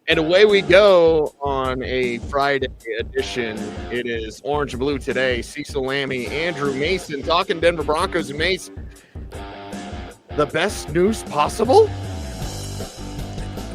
And away we go on a Friday edition. It is Orange and Blue today. Cecil, Lammey, Andrew, Mason talking Denver Broncos. And Mace, the best news possible?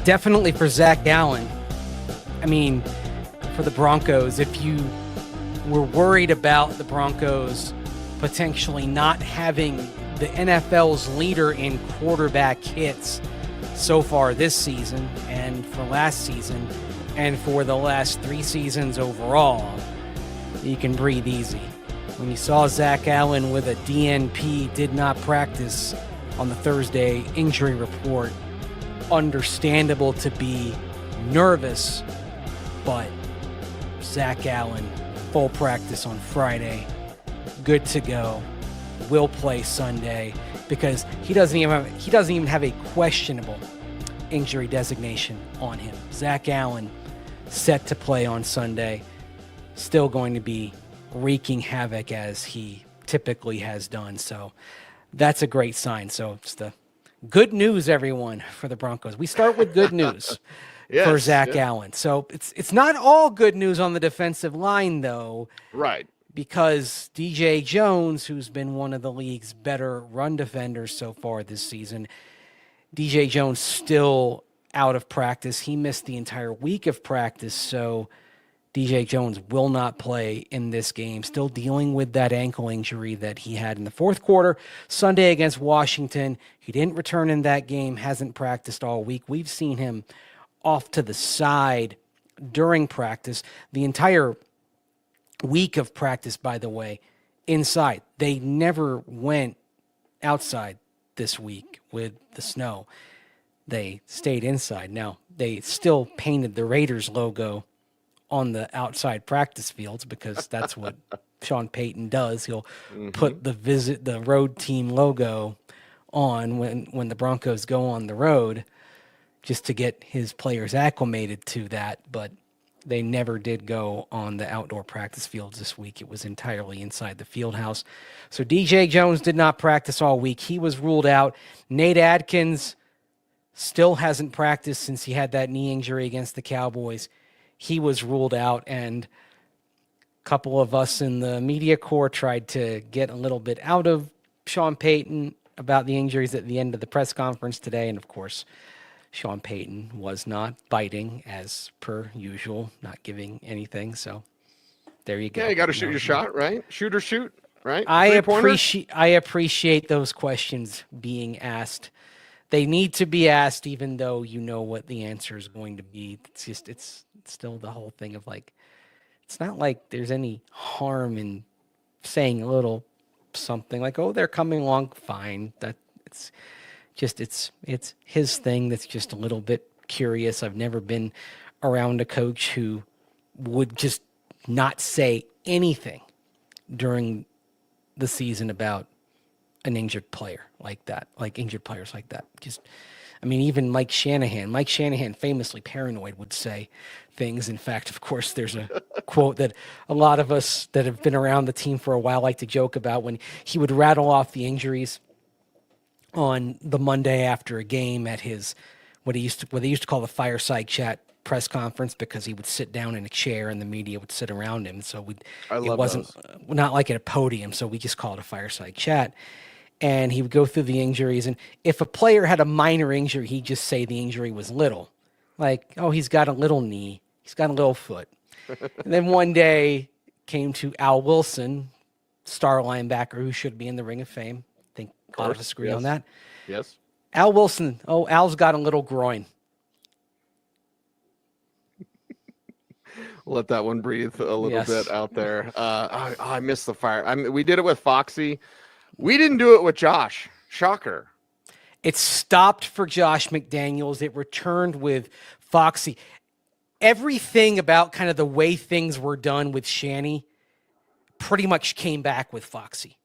Definitely for Zach Allen. I mean, for the Broncos, if you were worried about the Broncos potentially not having the NFL's leader in quarterback hits so far this season and for last season and for the last 3 seasons overall, you can breathe easy. When you saw Zach Allen with a DNP, did not practice on the Thursday injury report, understandable to be nervous, but Zach Allen, full practice on Friday, good to go, will play Sunday because he doesn't even have a questionable injury designation on him. Zach Allen set to play on Sunday, still going to be wreaking havoc as he typically has done. So that's a great sign. So it's the good news, everyone, for the Broncos. We start with good news for Zach Allen. So it's not all good news on the defensive line, though. Right. Because DJ Jones, who's been one of the league's better run defenders so far this season, DJ Jones still out of practice. He missed the entire week of practice, so DJ Jones will not play in this game, still dealing with that ankle injury that he had in the fourth quarter. Sunday against Washington, he didn't return in that game, hasn't practiced all week. We've seen him off to the side during practice. The entire week of practice, by the way, inside. They never went outside this week with the snow. They stayed inside. Now, they still painted the Raiders logo on the outside practice fields because that's what Sean Payton does. He'll put the road team logo on when the Broncos go on the road just to get his players acclimated to that, but they never did go on the outdoor practice fields this week. It was entirely inside the field house. So DJ Jones did not practice all week. He was ruled out. Nate Adkins still hasn't practiced since he had that knee injury against the Cowboys. He was ruled out, and a couple of us in the media corps tried to get a little bit out of Sean Payton about the injuries at the end of the press conference today, and of course, Sean Payton was not biting as per usual, not giving anything. So there you go. Yeah, you got to shoot your shot, right? Shoot or shoot, right? I appreciate those questions being asked. They need to be asked, even though you know what the answer is going to be. It's still the whole thing of like, it's not like there's any harm in saying a little something like, oh, they're coming along fine. That it's his thing that's just a little bit curious. I've never been around a coach who would just not say anything during the season about an injured player like that, like injured players like that. Even Mike Shanahan, famously paranoid, would say things. In fact, of course, there's a quote that a lot of us that have been around the team for a while like to joke about when he would rattle off the injuries on the Monday after a game at his what they used to call the fireside chat press conference, because he would sit down in a chair and the media would sit around him. So it wasn't not like at a podium, so we just call it a fireside chat. And he would go through the injuries, and if a player had a minor injury, he'd just say the injury was little. Like, oh, he's got a little knee, he's got a little foot. And then one day came to Al Wilson, star linebacker who should be in the Ring of Fame. A lot of us agree on that. Yes. Al Wilson. Oh, Al's got a little groin. Let that one breathe a little bit out there. I missed the fire. We did it with Foxy. We didn't do it with Josh. Shocker. It stopped for Josh McDaniels. It returned with Foxy. Everything about kind of the way things were done with Shanny pretty much came back with Foxy.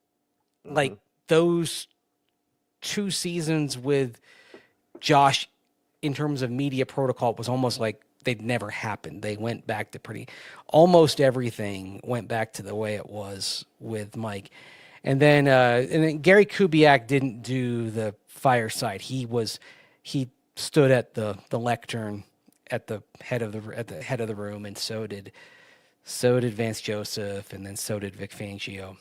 Like those 2 seasons with Josh in terms of media protocol was almost like they'd never happened. They went back to almost everything went back to the way it was with Mike. And then Gary Kubiak didn't do the fireside. He stood at the lectern at the head of the room, and so did Vance Joseph, and then so did Vic Fangio.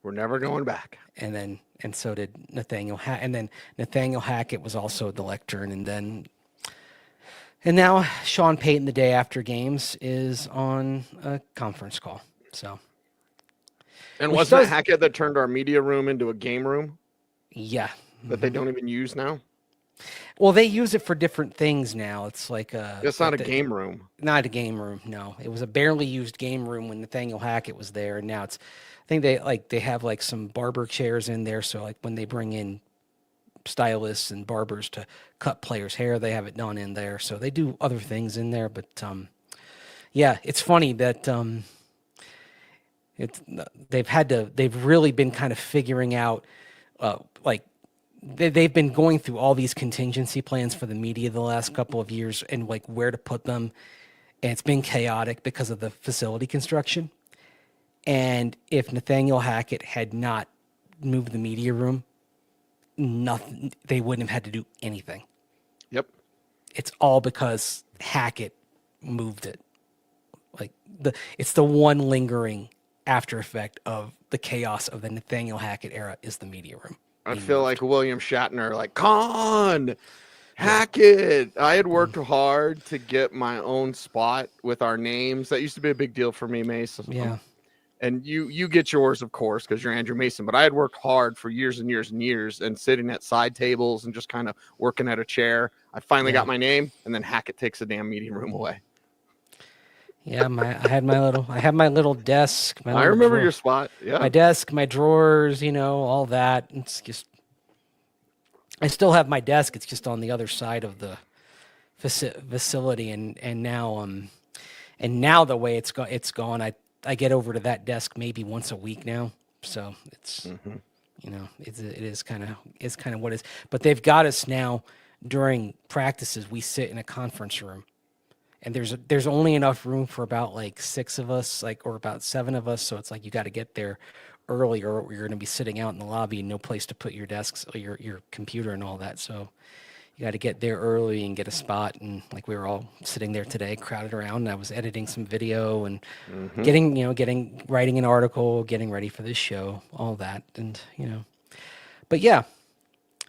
We're never going back. And so did Nathaniel and then Nathaniel Hackett was also at the lectern, and now Sean Payton, the day after games, is on a conference call. So, and wasn't it Hackett that turned our media room into a game room? Yeah, that they don't even use now. Well, they use it for different things now. It's like it's not a game room. Not a game room. No, it was a barely used game room when Nathaniel Hackett was there, and now it's. I think they have like some barber chairs in there, so like when they bring in stylists and barbers to cut players' hair, they have it done in there. So they do other things in there, but yeah, it's funny that they've really been kind of figuring out they've been going through all these contingency plans for the media the last couple of years and like where to put them, and it's been chaotic because of the facility construction. And if Nathaniel Hackett had not moved the media room, nothing, they wouldn't have had to do anything. Yep. It's all because Hackett moved it. It's the one lingering after effect of the chaos of the Nathaniel Hackett era is the media room. I feel like William Shatner, like, con, Hackett. I had worked hard to get my own spot with our names. That used to be a big deal for me, Mason. Yeah. And you get yours, of course, because you're Andrew Mason. But I had worked hard for years and years and years and sitting at side tables and just kind of working at a chair. I finally got my name, and then Hackett takes the damn meeting room away. Yeah, I had my little desk. I remember your spot. Yeah, my desk, my drawers, all that. It's just, I still have my desk. It's just on the other side of the facility, and now the way it's gone. I get over to that desk maybe once a week now. So it's it is kind of what it is. But they've got us now during practices. We sit in a conference room. And there's only enough room for about like 6 of us, or about 7 of us. So it's like you got to get there early, or you're going to be sitting out in the lobby and no place to put your desks, or your computer and all that. So you got to get there early and get a spot. And like we were all sitting there today, crowded around. And I was editing some video and writing an article, getting ready for this show, all that, and But yeah,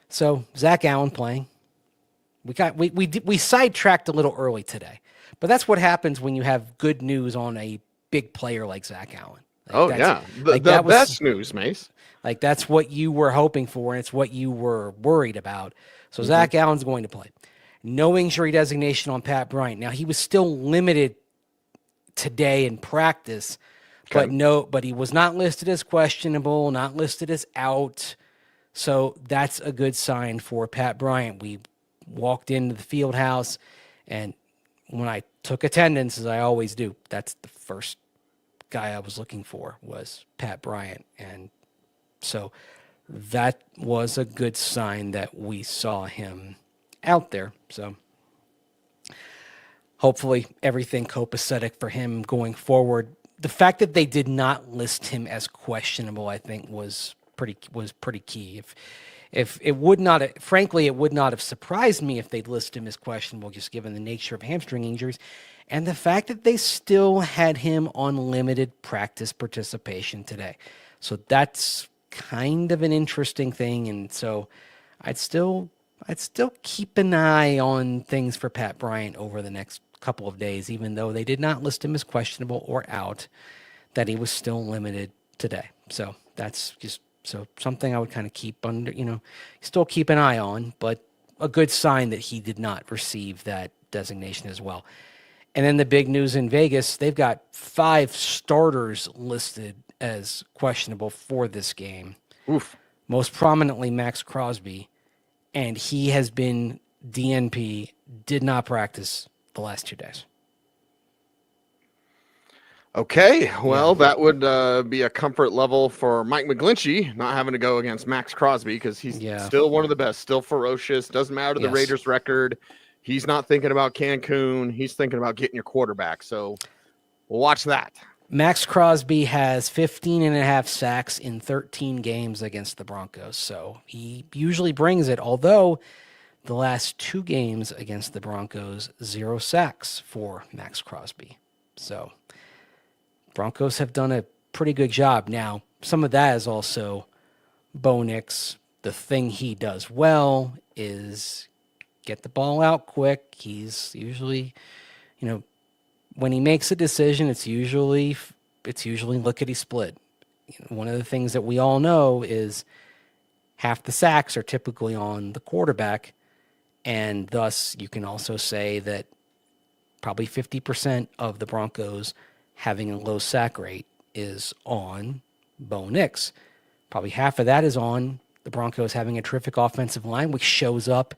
so Zach Allen playing. We sidetracked a little early today. But that's what happens when you have good news on a big player like Zach Allen. The best news, Mace. Like that's what you were hoping for, and it's what you were worried about. So Zach Allen's going to play. No injury designation on Pat Bryant. Now he was still limited today in practice, but he was not listed as questionable, not listed as out. So that's a good sign for Pat Bryant. We walked into the field house, and when I took attendance, as I always do, that's the first guy I was looking for was Pat Bryant. And so that was a good sign that we saw him out there. So hopefully everything copacetic for him going forward. The fact that they did not list him as questionable, I think, was pretty key. If it would not, frankly, it would not have surprised me if they'd list him as questionable, just given the nature of hamstring injuries, and the fact that they still had him on limited practice participation today. So that's kind of an interesting thing, and so I'd still keep an eye on things for Pat Bryant over the next couple of days, even though they did not list him as questionable or out, that he was still limited today. So that's just. So something I would kind of keep under, still keep an eye on, but a good sign that he did not receive that designation as well. And then the big news in Vegas, they've got 5 starters listed as questionable for this game. Oof. Most prominently Maxx Crosby, and he has been DNP, did not practice the last 2 days. Okay, well, that would be a comfort level for Mike McGlinchey, not having to go against Maxx Crosby, because he's still one of the best, still ferocious, doesn't matter the Raiders' record. He's not thinking about Cancun. He's thinking about getting your quarterback, so we'll watch that. Maxx Crosby has 15 and a half sacks in 13 games against the Broncos, so he usually brings it, although The last 2 games against the Broncos, 0 sacks for Maxx Crosby. So Broncos have done a pretty good job. Now, some of that is also Bo Nix. The thing he does well is get the ball out quick. He's usually, when he makes a decision, it's usually lickety split. One of the things that we all know is half the sacks are typically on the quarterback, and thus you can also say that probably 50% of the Broncos having a low sack rate is on Bo Nix. Probably half of that is on the Broncos having a terrific offensive line, which shows up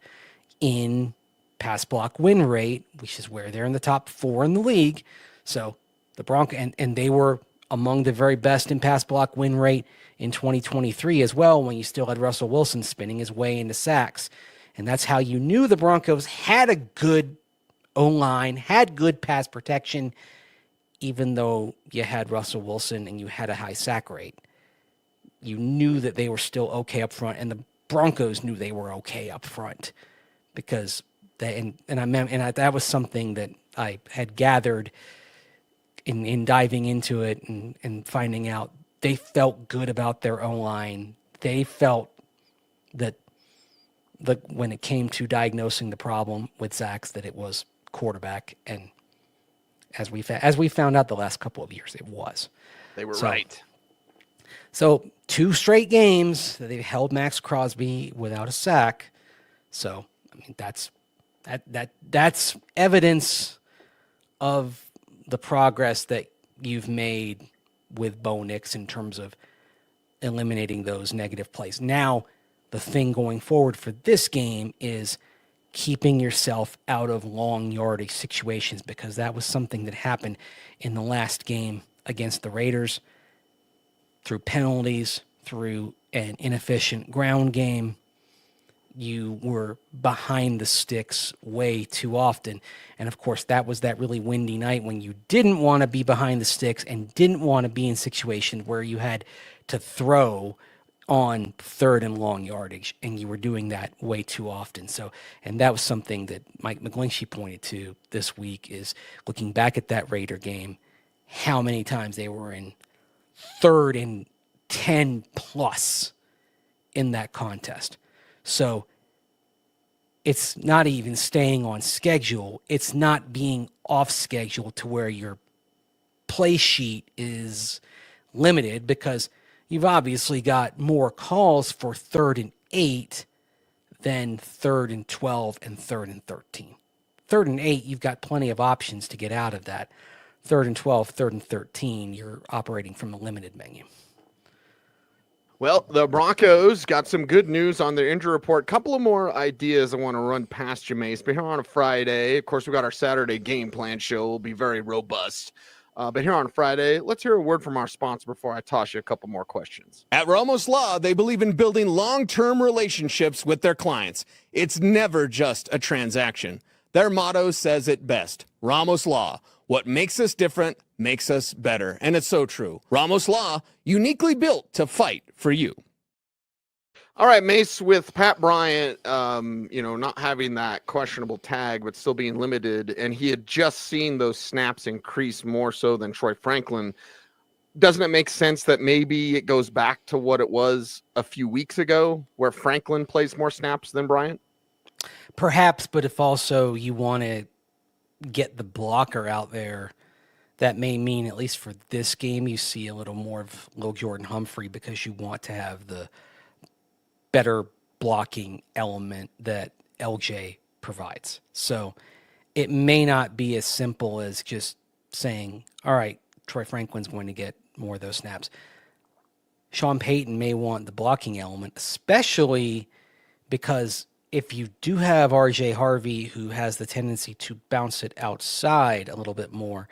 in pass block win rate, which is where they're in the top 4 in the league. So the Broncos, and they were among the very best in pass block win rate in 2023 as well, when you still had Russell Wilson spinning his way into sacks. And that's how you knew the Broncos had a good O-line, had good pass protection, even though you had Russell Wilson and you had a high sack rate. You knew that they were still okay up front, and the Broncos knew they were okay up front, because that was something that I had gathered in diving into it and finding out they felt good about their own line. They felt that when it came to diagnosing the problem with sacks, that it was quarterback, and as we found out the last couple of years, it was. They were right. So 2 straight games that they've held Maxx Crosby without a sack. So I mean, that's evidence of the progress that you've made with Bo Nix in terms of eliminating those negative plays. Now, the thing going forward for this game is keeping yourself out of long yardage situations, because that was something that happened in the last game against the Raiders through penalties, through an inefficient ground game. You were behind the sticks way too often. And of course, that was that really windy night when you didn't want to be behind the sticks and didn't want to be in situations where you had to throw on 3rd and long yardage, and you were doing that way too often. So, and that was something that Mike McGlinchey pointed to this week, is looking back at that Raider game, how many times they were in 3rd and 10 plus in that contest. So it's not even staying on schedule. It's not being off schedule to where your play sheet is limited, because you've obviously got more calls for 3rd and 8 than 3rd and 12 and 3rd and 13. 3rd and 8, you've got plenty of options to get out of that. 3rd and 12, 3rd and 13, you're operating from a limited menu. Well, the Broncos got some good news on their injury report. Couple of more ideas I want to run past you, Mace. But here on a Friday, of course, we got our Saturday game plan show. Will be very robust. But here on Friday, let's hear a word from our sponsor before I toss you a couple more questions. At Ramos Law, they believe in building long-term relationships with their clients. It's never just a transaction. Their motto says it best. Ramos Law. What makes us different makes us better. And it's so true. Ramos Law, uniquely built to fight for you. All right, Mace, with Pat Bryant, not having that questionable tag, but still being limited, and he had just seen those snaps increase more so than Troy Franklin. Doesn't it make sense that maybe it goes back to what it was a few weeks ago, where Franklin plays more snaps than Bryant? Perhaps, but if also you want to get the blocker out there, that may mean, at least for this game, you see a little more of Lil Jordan Humphrey, because you want to have the better blocking element that LJ provides. So it may not be as simple as just saying, all right, Troy Franklin's going to get more of those snaps. Sean Payton may want the blocking element, especially because if you do have RJ Harvey, who has the tendency to bounce it outside a little bit more,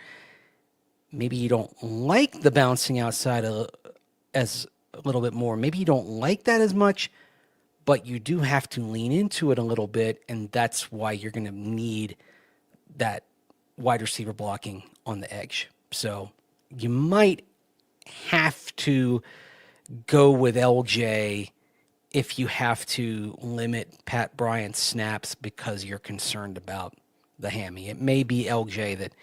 maybe you don't like the bouncing outside as a little bit more. Maybe you don't like that as much, but you do have to lean into it a little bit, and that's why you're going to need that wide receiver blocking on the edge. So you might have to go with LJ if you have to limit Pat Bryant's snaps because you're concerned about the hammy. It may be LJ that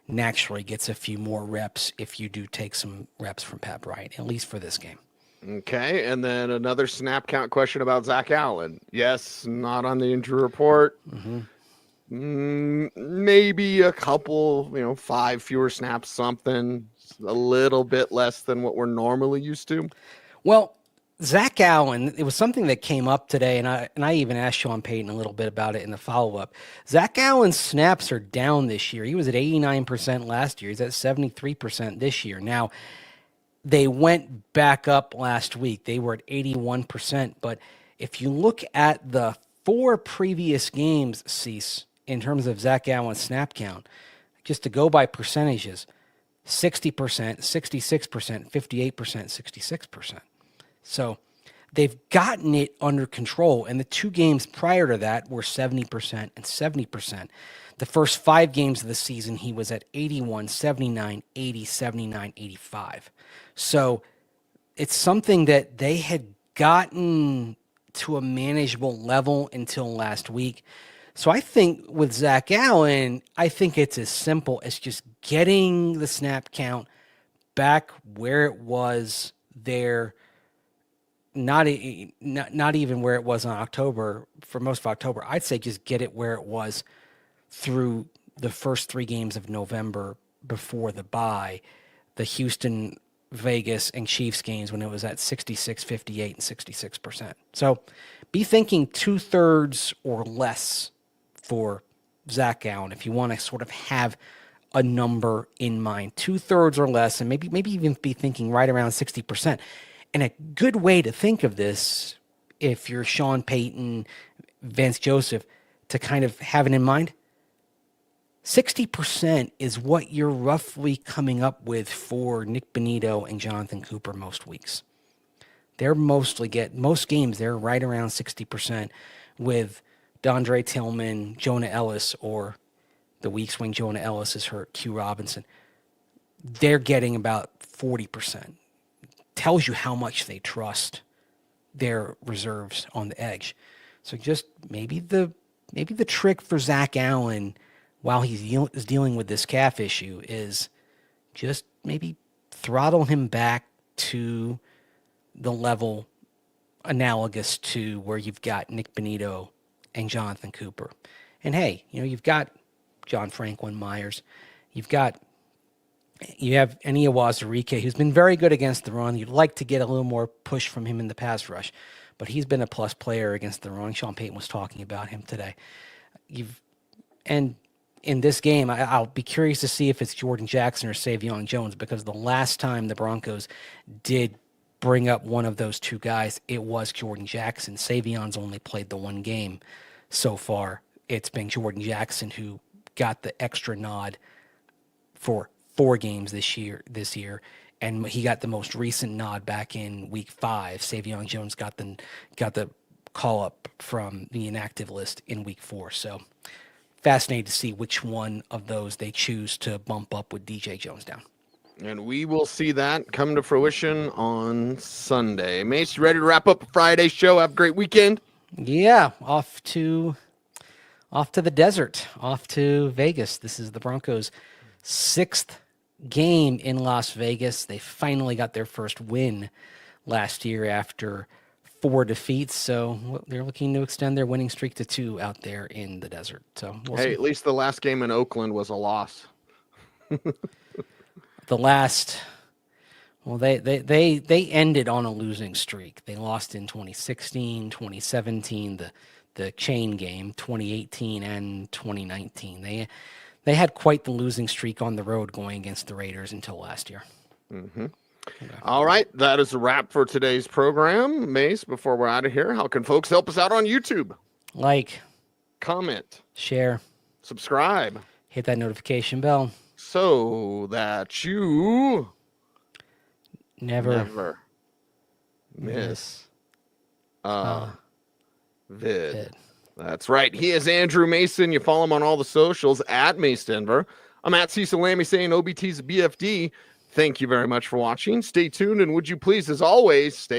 naturally gets a few more reps if you do take some reps from Pat Bryant, at least for this game. Okay, and then another snap count question about Zach Allen. Yes, not on the injury report. Maybe a couple, 5 fewer snaps, something, a little bit less than what we're normally used to. Well, Zach Allen, it was something that came up today, and I even asked Sean Payton a little bit about it in the follow-up. Zach Allen's snaps are down this year. He was at 89% last year. He's at 73% this year. Now, they went back up last week. They were at 81%. But if you look at the 4 previous games, Cease, in terms of Zach Allen's snap count, just to go by percentages, 60%, 66%, 58%, 66%. So they've gotten it under control. And the 2 games prior to that were 70% and 70%. The first 5 games of the season, he was at 81, 79, 80, 79, 85. So it's something that they had gotten to a manageable level until last week. So I think with Zach Allen, I think it's as simple as just getting the snap count back where it was there. Not even where it was on October, for most of October. I'd say just get it where it was through the first 3 games of November before the bye, the Houston, Vegas, and Chiefs games when it was at 66, 58, and 66%. So be thinking 2/3 or less for Zach Allen if you want to sort of have a number in mind. 2/3 or less, and maybe even be thinking right around 60%. And a good way to think of this, if you're Sean Payton, Vance Joseph, to kind of have it in mind, 60% is what you're roughly coming up with for Nick Bonito and Jonathan Cooper most weeks. They're most games, they're right around 60% with Dondre Tillman, Jonah Ellis, or the weeks when Jonah Ellis is hurt, Q Robinson. They're getting about 40%. Tells you how much they trust their reserves on the edge. So just maybe the trick for Zach Allen while he's dealing with this calf issue is just maybe throttle him back to the level analogous to where you've got Nick Bonito and Jonathan Cooper. And hey, you've got John Franklin Myers. You have Eni Awazurike, who's been very good against the run. You'd like to get a little more push from him in the pass rush, but he's been a plus player against the run. Sean Payton was talking about him today. And in this game, I'll be curious to see if it's Jordan Jackson or Savion Jones, because the last time the Broncos did bring up one of those 2 guys, it was Jordan Jackson. Savion's only played the 1 game so far. It's been Jordan Jackson who got the extra nod for 4 games this year, and he got the most recent nod back in week 5. Savion Jones got the call up from the inactive list in week 4. So fascinated to see which one of those they choose to bump up with DJ Jones down. And we will see that come to fruition on Sunday. Mace, you ready to wrap up Friday's show? Have a great weekend. Yeah, off to the desert, off to Vegas. This is the Broncos' 6th game in Las Vegas. They finally got their first win last year after 4 defeats, so they're looking to extend their winning streak to 2 out there in the desert. So we'll see. At least the last game in Oakland was a loss. They ended on a losing streak. They lost in 2016, 2017, the chain game, 2018 and 2019. They had quite the losing streak on the road going against the Raiders until last year. Mm-hmm. Okay. All right, that is a wrap for today's program. Mace, before we're out of here, how can folks help us out on YouTube? Like, comment, share, subscribe, hit that notification bell so that you never miss a vid. That's right. He is Andrew Mason. You follow him on all the socials at Mace Denver. I'm at Cecil Lammey saying OBT's BFD. Thank you very much for watching. Stay tuned, and would you please, as always, stay